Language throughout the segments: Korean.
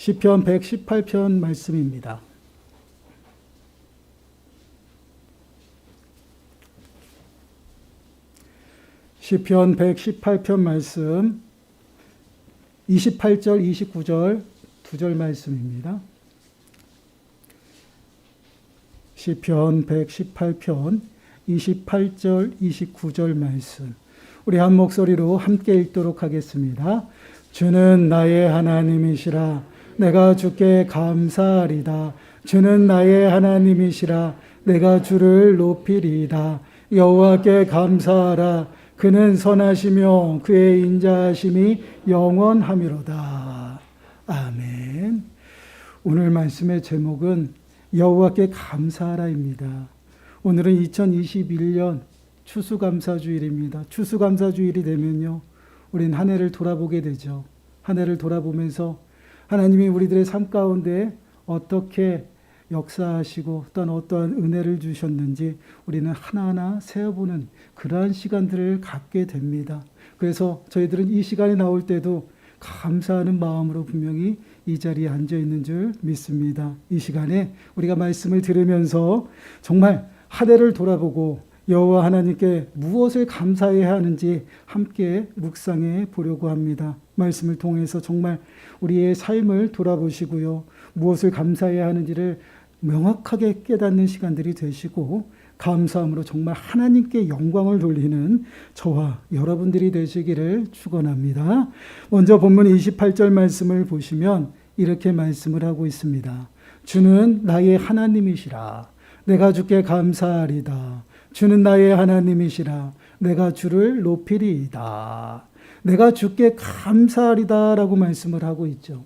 시편 118편 말씀입니다. 시편 118편 말씀 28절, 29절 두 절 말씀입니다. 시편 118편 28절, 29절 말씀 우리 한 목소리로 함께 읽도록 하겠습니다. 주는 나의 하나님이시라 내가 주께 감사하리다. 주는 나의 하나님이시라 내가 주를 높이리이다. 여호와께 감사하라. 그는 선하시며 그의 인자하심이 영원하미로다. 아멘. 오늘 말씀의 제목은 여호와께 감사하라입니다. 오늘은 2021년 추수감사주일입니다. 추수감사주일이 되면요, 우린 한 해를 돌아보게 되죠. 한 해를 돌아보면서 하나님이 우리들의 삶 가운데 어떻게 역사하시고 또한 어떠한 은혜를 주셨는지 우리는 하나하나 세어보는 그러한 시간들을 갖게 됩니다. 그래서 저희들은 이 시간에 나올 때도 감사하는 마음으로 분명히 이 자리에 앉아 있는 줄 믿습니다. 이 시간에 우리가 말씀을 들으면서 정말 한 해를 돌아보고 여호와 하나님께 무엇을 감사해야 하는지 함께 묵상해 보려고 합니다. 말씀을 통해서 정말 우리의 삶을 돌아보시고요, 무엇을 감사해야 하는지를 명확하게 깨닫는 시간들이 되시고 감사함으로 정말 하나님께 영광을 돌리는 저와 여러분들이 되시기를 축원합니다. 먼저 본문 28절 말씀을 보시면 이렇게 말씀을 하고 있습니다. 주는 나의 하나님이시라 내가 주께 감사하리다. 주는 나의 하나님이시라 내가 주를 높이리이다. 내가 주께 감사하리다 라고 말씀을 하고 있죠.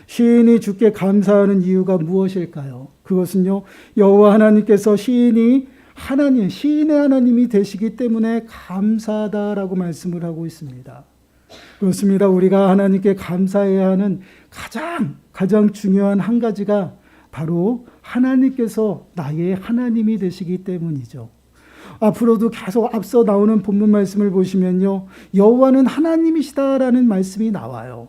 시인이 주께 감사하는 이유가 무엇일까요? 그것은요, 여호와 하나님께서 시인의 하나님이 되시기 때문에 감사하다라고 말씀을 하고 있습니다. 그렇습니다. 우리가 하나님께 감사해야 하는 가장 중요한 한 가지가 바로 하나님께서 나의 하나님이 되시기 때문이죠. 앞으로도 계속 앞서 나오는 본문 말씀을 보시면요, 여호와는 하나님이시다라는 말씀이 나와요.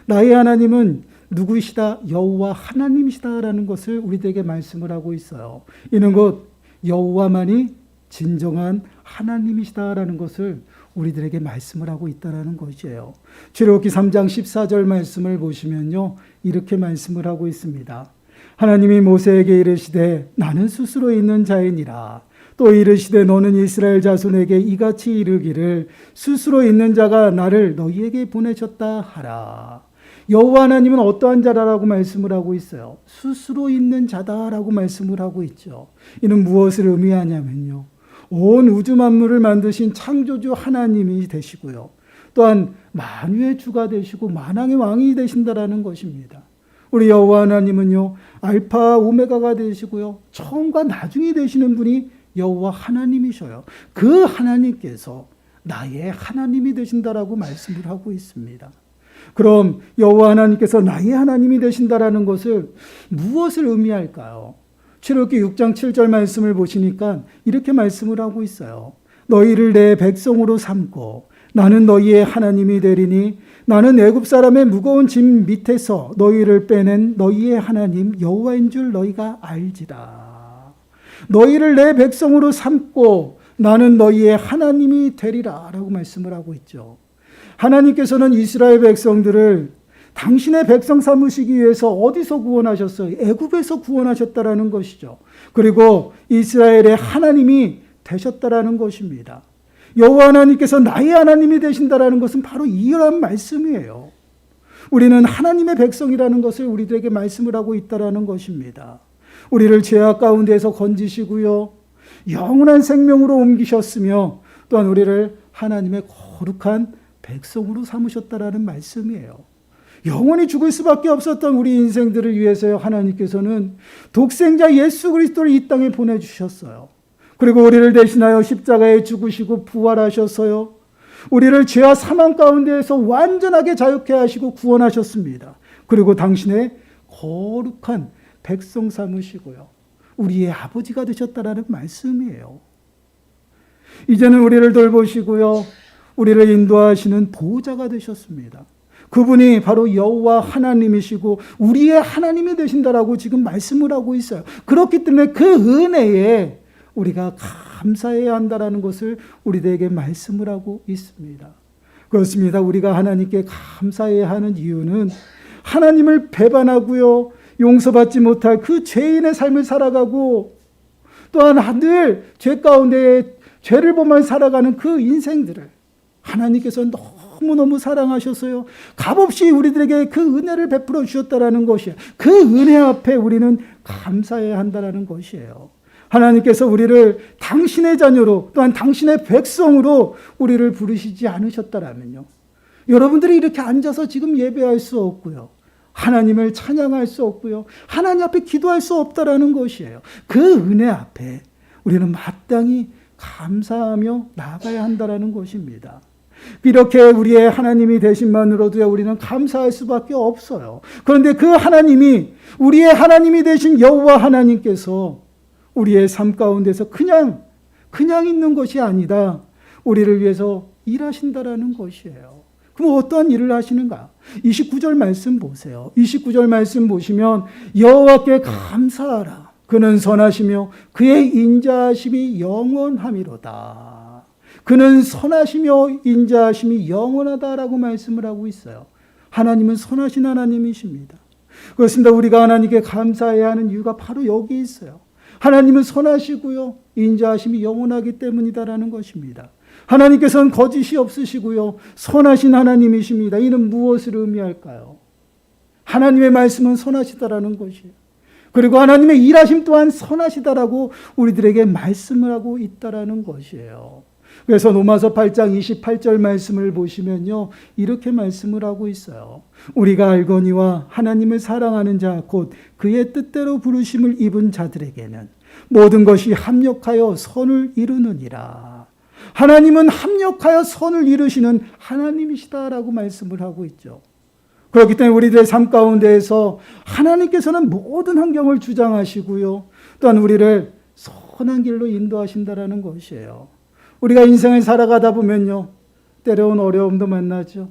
나의 하나님은 누구이시다? 여호와 하나님이시다라는 것을 우리들에게 말씀을 하고 있어요. 이는 곧 여호와만이 진정한 하나님이시다라는 것을 우리들에게 말씀을 하고 있다라는 것이에요. 출애굽기 3장 14절 말씀을 보시면요, 이렇게 말씀을 하고 있습니다. 하나님이 모세에게 이르시되 나는 스스로 있는 자이니라. 또 이르시되 너는 이스라엘 자손에게 이같이 이르기를 스스로 있는 자가 나를 너희에게 보내셨다 하라. 여호와 하나님은 어떠한 자라라고 말씀을 하고 있어요? 스스로 있는 자다라고 말씀을 하고 있죠. 이는 무엇을 의미하냐면요, 온 우주 만물을 만드신 창조주 하나님이 되시고요, 또한 만유의 주가 되시고 만왕의 왕이 되신다라는 것입니다. 우리 여호와 하나님은요, 알파 오메가가 되시고요, 처음과 나중이 되시는 분이 여호와 하나님이셔요. 그 하나님께서 나의 하나님이 되신다라고 말씀을 하고 있습니다. 그럼 여호와 하나님께서 나의 하나님이 되신다라는 것을 무엇을 의미할까요? 출애굽기 6장 7절 말씀을 보시니까 이렇게 말씀을 하고 있어요. 너희를 내 백성으로 삼고 나는 너희의 하나님이 되리니 나는 애굽 사람의 무거운 짐 밑에서 너희를 빼낸 너희의 하나님 여호와인 줄 너희가 알지라. 너희를 내 백성으로 삼고 나는 너희의 하나님이 되리라 라고 말씀을 하고 있죠. 하나님께서는 이스라엘 백성들을 당신의 백성 삼으시기 위해서 어디서 구원하셨어요? 애굽에서 구원하셨다라는 것이죠. 그리고 이스라엘의 하나님이 되셨다라는 것입니다. 여호와 하나님께서 나의 하나님이 되신다라는 것은 바로 이러한 말씀이에요. 우리는 하나님의 백성이라는 것을 우리들에게 말씀을 하고 있다라는 것입니다. 우리를 죄악 가운데에서 건지시고요, 영원한 생명으로 옮기셨으며 또한 우리를 하나님의 거룩한 백성으로 삼으셨다라는 말씀이에요. 영원히 죽을 수밖에 없었던 우리 인생들을 위해서 하나님께서는 독생자 예수 그리스도를 이 땅에 보내주셨어요. 그리고 우리를 대신하여 십자가에 죽으시고 부활하셨어요. 우리를 죄와 사망 가운데에서 완전하게 자유케 하시고 구원하셨습니다. 그리고 당신의 거룩한 백성 삼으시고요, 우리의 아버지가 되셨다라는 말씀이에요. 이제는 우리를 돌보시고요, 우리를 인도하시는 보호자가 되셨습니다. 그분이 바로 여호와 하나님이시고 우리의 하나님이 되신다라고 지금 말씀을 하고 있어요. 그렇기 때문에 그 은혜에 우리가 감사해야 한다라는 것을 우리들에게 말씀을 하고 있습니다. 그렇습니다. 우리가 하나님께 감사해야 하는 이유는 하나님을 배반하고요, 용서받지 못할 그 죄인의 삶을 살아가고 또한 늘 죄 가운데 죄를 보면 살아가는 그 인생들을 하나님께서 너무너무 사랑하셨어요. 값없이 우리들에게 그 은혜를 베풀어 주셨다라는 것이에요. 그 은혜 앞에 우리는 감사해야 한다라는 것이에요. 하나님께서 우리를 당신의 자녀로 또한 당신의 백성으로 우리를 부르시지 않으셨다라면요, 여러분들이 이렇게 앉아서 지금 예배할 수 없고요, 하나님을 찬양할 수 없고요, 하나님 앞에 기도할 수 없다라는 것이에요. 그 은혜 앞에 우리는 마땅히 감사하며 나아가야 한다라는 것입니다. 이렇게 우리의 하나님이 되신만으로도요, 우리는 감사할 수밖에 없어요. 그런데 그 하나님이, 우리의 하나님이 되신 여호와 하나님께서 우리의 삶 가운데서 그냥 있는 것이 아니다, 우리를 위해서 일하신다라는 것이에요. 그럼 어떠한 일을 하시는가? 29절 말씀 보세요. 29절 말씀 보시면 여호와께 감사하라. 그는 선하시며 그의 인자하심이 영원함이로다. 그는 선하시며 인자하심이 영원하다라고 말씀을 하고 있어요. 하나님은 선하신 하나님이십니다. 그렇습니다. 우리가 하나님께 감사해야 하는 이유가 바로 여기 있어요. 하나님은 선하시고요, 인자하심이 영원하기 때문이다라는 것입니다. 하나님께서는 거짓이 없으시고요, 선하신 하나님이십니다. 이는 무엇을 의미할까요? 하나님의 말씀은 선하시다라는 것이에요. 그리고 하나님의 일하심 또한 선하시다라고 우리들에게 말씀을 하고 있다라는 것이에요. 그래서 로마서 8장 28절 말씀을 보시면요, 이렇게 말씀을 하고 있어요. 우리가 알거니와 하나님을 사랑하는 자 곧 그의 뜻대로 부르심을 입은 자들에게는 모든 것이 합력하여 선을 이루느니라. 하나님은 합력하여 선을 이루시는 하나님이시다라고 말씀을 하고 있죠. 그렇기 때문에 우리들의 삶 가운데에서 하나님께서는 모든 환경을 주장하시고요, 또한 우리를 선한 길로 인도하신다라는 것이에요. 우리가 인생을 살아가다 보면요, 때로는 어려움도 만나죠.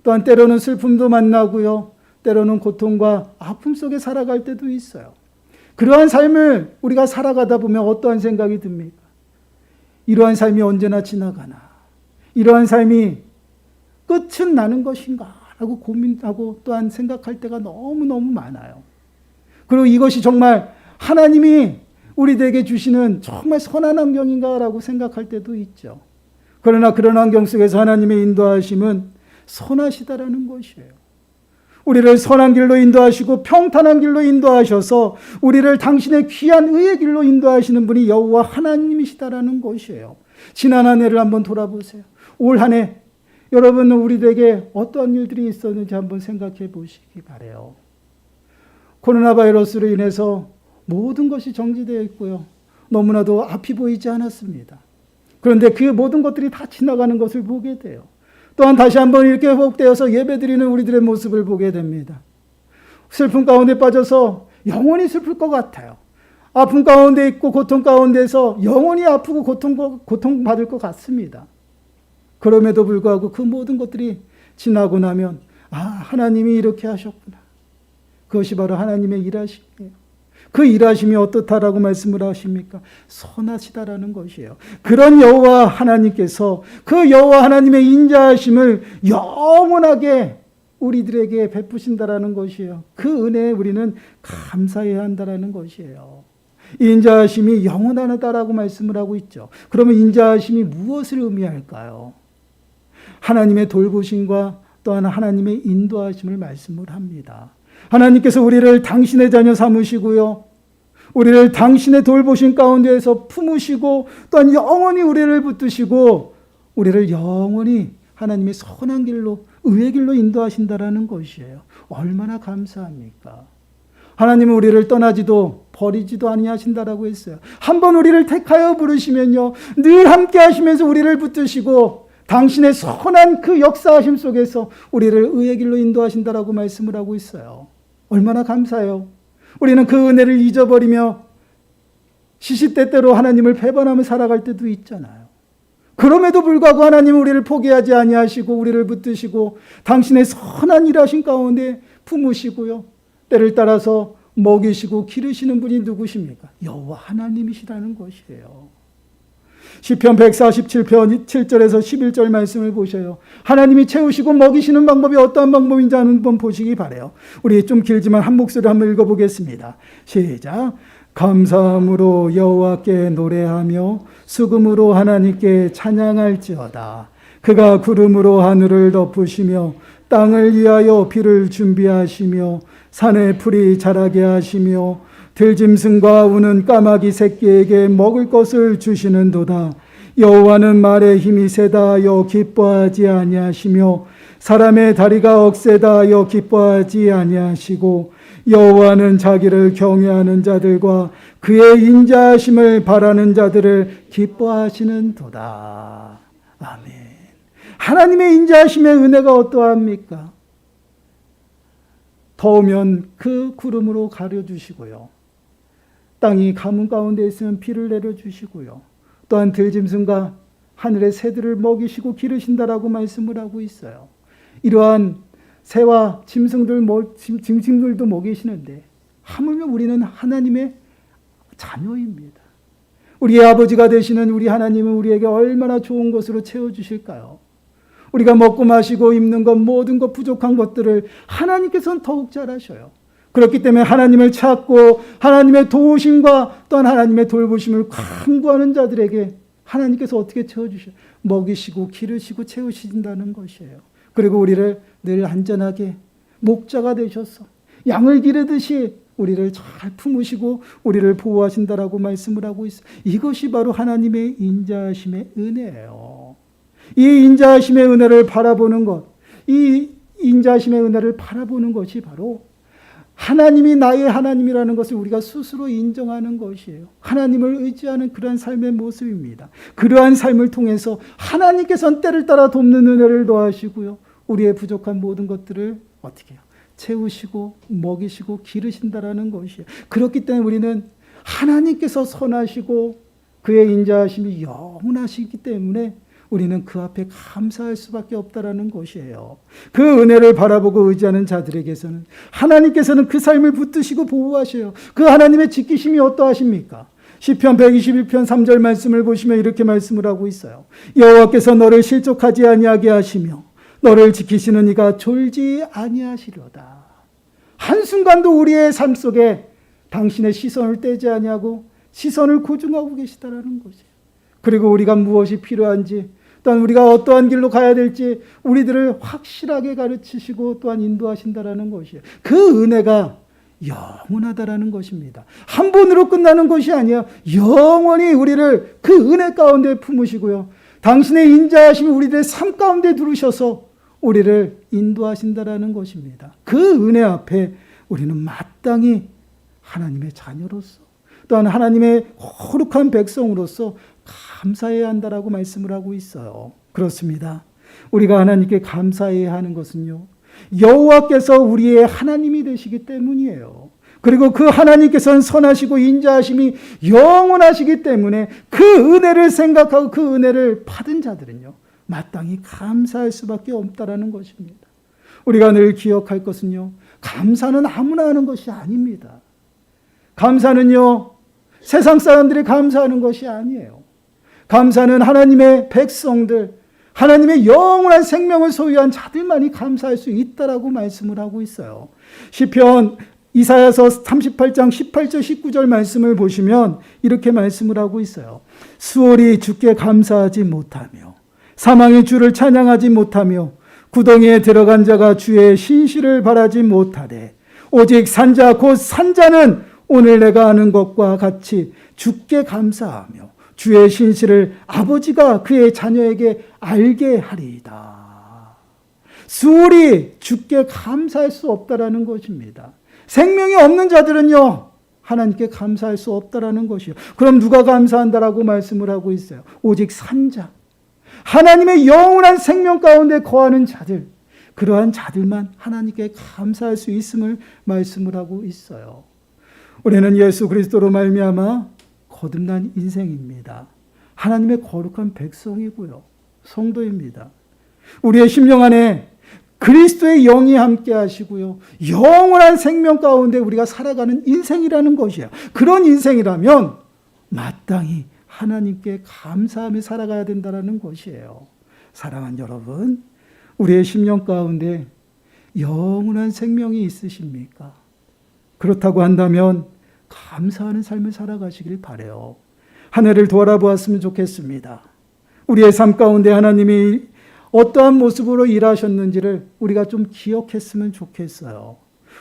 또한 때로는 슬픔도 만나고요, 때로는 고통과 아픔 속에 살아갈 때도 있어요. 그러한 삶을 우리가 살아가다 보면 어떠한 생각이 듭니까? 이러한 삶이 언제나 지나가나? 이러한 삶이 끝은 나는 것인가? 라고 고민하고 또한 생각할 때가 너무너무 많아요. 그리고 이것이 정말 하나님이 우리에게 주시는 정말 선한 환경인가라고 생각할 때도 있죠. 그러나 그런 환경 속에서 하나님의 인도하심은 선하시다라는 것이에요. 우리를 선한 길로 인도하시고 평탄한 길로 인도하셔서 우리를 당신의 귀한 의의 길로 인도하시는 분이 여호와 하나님이시다라는 것이에요. 지난 한 해를 한번 돌아보세요. 올 한 해 여러분은 우리에게 어떠한 일들이 있었는지 한번 생각해 보시기 바라요. 코로나 바이러스로 인해서 모든 것이 정지되어 있고요, 너무나도 앞이 보이지 않았습니다. 그런데 그 모든 것들이 다 지나가는 것을 보게 돼요. 또한 다시 한번 이렇게 회복되어서 예배드리는 우리들의 모습을 보게 됩니다. 슬픔 가운데 빠져서 영원히 슬플 것 같아요. 아픔 가운데 있고 고통 가운데서 영원히 아프고 고통받을 것 같습니다. 그럼에도 불구하고 그 모든 것들이 지나고 나면 하나님이 이렇게 하셨구나. 그것이 바로 하나님의 일하심이에요. 그 일하심이 어떻다라고 말씀을 하십니까? 선하시다라는 것이에요. 그런 여호와 하나님께서 그 여호와 하나님의 인자하심을 영원하게 우리들에게 베푸신다라는 것이에요. 그 은혜에 우리는 감사해야 한다라는 것이에요. 인자하심이 영원하다라고 말씀을 하고 있죠. 그러면 인자하심이 무엇을 의미할까요? 하나님의 돌보심과 또한 하나님의 인도하심을 말씀을 합니다. 하나님께서 우리를 당신의 자녀 삼으시고요, 우리를 당신의 돌보심 가운데에서 품으시고 또한 영원히 우리를 붙드시고 우리를 영원히 하나님의 선한 길로, 의의 길로 인도하신다라는 것이에요. 얼마나 감사합니까? 하나님은 우리를 떠나지도 버리지도 아니하신다라고 했어요. 한번 우리를 택하여 부르시면요, 늘 함께 하시면서 우리를 붙드시고 당신의 선한 그 역사하심 속에서 우리를 의의 길로 인도하신다라고 말씀을 하고 있어요. 얼마나 감사해요. 우리는 그 은혜를 잊어버리며 시시때때로 하나님을 배반하며 살아갈 때도 있잖아요. 그럼에도 불구하고 하나님은 우리를 포기하지 아니하시고 우리를 붙드시고 당신의 선한 일하신 가운데 품으시고요. 때를 따라서 먹이시고 기르시는 분이 누구십니까? 여호와 하나님이시라는 것이에요. 시편 147편 7절에서 11절 말씀을 보셔요. 하나님이 채우시고 먹이시는 방법이 어떠한 방법인지 한번 보시기 바라요. 우리 좀 길지만 한 목소리 한번 읽어보겠습니다. 시작. 감사함으로 여호와께 노래하며 수금으로 하나님께 찬양할지어다. 그가 구름으로 하늘을 덮으시며 땅을 위하여 비를 준비하시며 산에 풀이 자라게 하시며 들짐승과 우는 까마귀 새끼에게 먹을 것을 주시는도다. 여호와는 말에 힘이 세다 하여 기뻐하지 아니하시며 사람의 다리가 억세다 하여 기뻐하지 아니하시고 여호와는 자기를 경외하는 자들과 그의 인자하심을 바라는 자들을 기뻐하시는도다. 아멘. 하나님의 인자하심의 은혜가 어떠합니까? 더우면 그 구름으로 가려주시고요. 땅이 가뭄 가운데 있으면 비를 내려주시고요. 또한 들짐승과 하늘의 새들을 먹이시고 기르신다라고 말씀을 하고 있어요. 이러한 새와 짐승들도 먹이시는데 하물며 우리는 하나님의 자녀입니다. 우리의 아버지가 되시는 우리 하나님은 우리에게 얼마나 좋은 것으로 채워주실까요? 우리가 먹고 마시고 입는 것 모든 것 부족한 것들을 하나님께서는 더욱 잘하셔요. 그렇기 때문에 하나님을 찾고 하나님의 도우심과 또한 하나님의 돌보심을 간구하는 자들에게 하나님께서 어떻게 채워주셔요? 먹이시고 기르시고 채우신다는 것이에요. 그리고 우리를 늘 안전하게 목자가 되셔서 양을 기르듯이 우리를 잘 품으시고 우리를 보호하신다라고 말씀을 하고 있어요. 이것이 바로 하나님의 인자하심의 은혜예요. 이 인자하심의 은혜를 바라보는 것, 이 인자하심의 은혜를 바라보는 것이 바로 하나님이 나의 하나님이라는 것을 우리가 스스로 인정하는 것이에요. 하나님을 의지하는 그러한 삶의 모습입니다. 그러한 삶을 통해서 하나님께서는 때를 따라 돕는 은혜를 더하시고요. 우리의 부족한 모든 것들을 어떻게 해요? 채우시고 먹이시고 기르신다라는 것이에요. 그렇기 때문에 우리는 하나님께서 선하시고 그의 인자하심이 영원하시기 때문에 우리는 그 앞에 감사할 수밖에 없다라는 것이에요. 그 은혜를 바라보고 의지하는 자들에게서는 하나님께서는 그 삶을 붙드시고 보호하셔요. 그 하나님의 지키심이 어떠하십니까? 시편 121편 3절 말씀을 보시면 이렇게 말씀을 하고 있어요. 여호와께서 너를 실족하지 아니하게 하시며 너를 지키시는 이가 졸지 아니하시려다. 한순간도 우리의 삶 속에 당신의 시선을 떼지 아니하고 시선을 고정하고 계시다라는 것이에요. 그리고 우리가 무엇이 필요한지 또한 우리가 어떠한 길로 가야 될지 우리들을 확실하게 가르치시고 또한 인도하신다라는 것이에요. 그 은혜가 영원하다라는 것입니다. 한 번으로 끝나는 것이 아니야. 영원히 우리를 그 은혜 가운데 품으시고요. 당신의 인자하심이 우리들의 삶 가운데 두르셔서 우리를 인도하신다라는 것입니다. 그 은혜 앞에 우리는 마땅히 하나님의 자녀로서 또한 하나님의 거룩한 백성으로서 감사해야 한다라고 말씀을 하고 있어요. 그렇습니다. 우리가 하나님께 감사해야 하는 것은요, 여호와께서 우리의 하나님이 되시기 때문이에요. 그리고 그 하나님께서는 선하시고 인자하심이 영원하시기 때문에 그 은혜를 생각하고 그 은혜를 받은 자들은요, 마땅히 감사할 수밖에 없다라는 것입니다. 우리가 늘 기억할 것은요, 감사는 아무나 하는 것이 아닙니다. 감사는요, 세상 사람들이 감사하는 것이 아니에요. 감사는 하나님의 백성들, 하나님의 영원한 생명을 소유한 자들만이 감사할 수 있다라고 말씀을 하고 있어요. 시편 이사야서 38장 18절 19절 말씀을 보시면 이렇게 말씀을 하고 있어요. 수월이 주께 감사하지 못하며 사망이 주를 찬양하지 못하며 구덩이에 들어간 자가 주의 신실을 바라지 못하되 오직 산자 곧 산자는 오늘 내가 아는 것과 같이 주께 감사하며 주의 신실을 아버지가 그의 자녀에게 알게 하리이다. 수월이 주께 감사할 수 없다라는 것입니다. 생명이 없는 자들은요, 하나님께 감사할 수 없다라는 것이요. 그럼 누가 감사한다라고 말씀을 하고 있어요? 오직 산자, 하나님의 영원한 생명 가운데 거하는 자들, 그러한 자들만 하나님께 감사할 수 있음을 말씀을 하고 있어요. 우리는 예수 그리스도로 말미암아 거듭난 인생입니다. 하나님의 거룩한 백성이고요. 성도입니다. 우리의 심령 안에 그리스도의 영이 함께 하시고요. 영원한 생명 가운데 우리가 살아가는 인생이라는 것이에요. 그런 인생이라면 마땅히 하나님께 감사하며 살아가야 된다는 것이에요. 사랑하는 여러분, 우리의 심령 가운데 영원한 생명이 있으십니까? 그렇다고 한다면 감사하는 삶을 살아가시길 바라요. 한 해를 돌아보았으면 좋겠습니다. 우리의 삶 가운데 하나님이 어떠한 모습으로 일하셨는지를 우리가 좀 기억했으면 좋겠어요.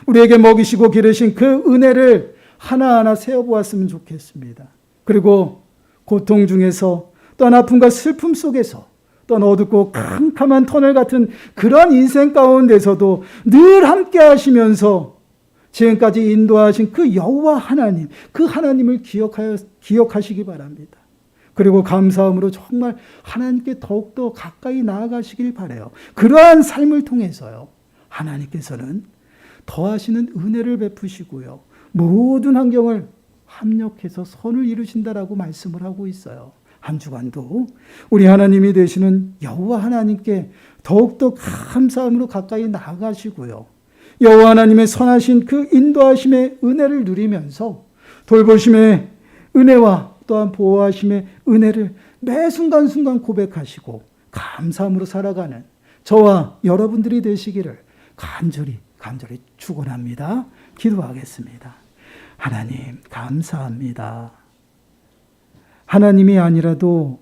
우리에게 먹이시고 기르신 그 은혜를 하나하나 세어보았으면 좋겠습니다. 그리고 고통 중에서 또한 아픔과 슬픔 속에서 또한 어둡고 캄캄한 터널 같은 그런 인생 가운데서도 늘 함께 하시면서 지금까지 인도하신 그 여호와 하나님, 그 하나님을 기억하시기 바랍니다. 그리고 감사함으로 정말 하나님께 더욱더 가까이 나아가시길 바라요. 그러한 삶을 통해서요, 하나님께서는 더하시는 은혜를 베푸시고요, 모든 환경을 합력해서 선을 이루신다라고 말씀을 하고 있어요. 한 주간도 우리 하나님이 되시는 여호와 하나님께 더욱더 감사함으로 가까이 나아가시고요, 여호와 하나님의 선하신 그 인도하심의 은혜를 누리면서 돌보심의 은혜와 또한 보호하심의 은혜를 매 순간순간 고백하시고 감사함으로 살아가는 저와 여러분들이 되시기를 간절히 축원합니다. 기도하겠습니다. 하나님 감사합니다. 하나님이 아니라도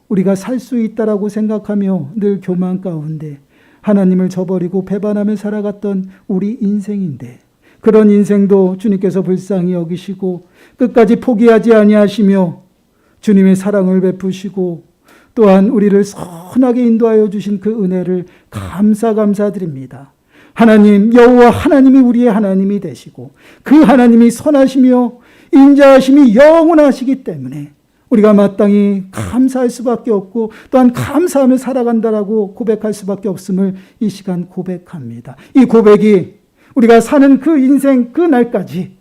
우리가 살 수 있다라고 생각하며 늘 교만 가운데 하나님을 저버리고 배반하며 살아갔던 우리 인생인데, 그런 인생도 주님께서 불쌍히 여기시고 끝까지 포기하지 아니하시며 주님의 사랑을 베푸시고 또한 우리를 선하게 인도하여 주신 그 은혜를 감사드립니다. 하나님, 여호와 하나님이 우리의 하나님이 되시고 그 하나님이 선하시며 인자하심이 영원하시기 때문에 우리가 마땅히 감사할 수밖에 없고 또한 감사하며 살아간다라고 고백할 수밖에 없음을 이 시간 고백합니다. 이 고백이 우리가 사는 그 인생 그 날까지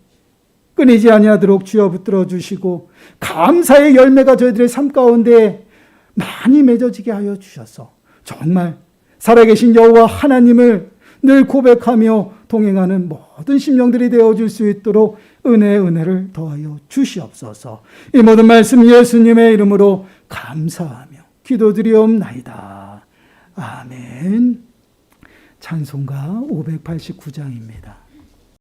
끊이지 아니하도록 주여 붙들어 주시고 감사의 열매가 저희들의 삶 가운데 많이 맺어지게 하여 주셔서 정말 살아계신 여호와 하나님을 늘 고백하며 동행하는 모든 심령들이 되어줄 수 있도록 은혜를 더하여 주시옵소서. 이 모든 말씀 예수님의 이름으로 감사하며 기도드리옵나이다. 아멘. 찬송가 589장입니다.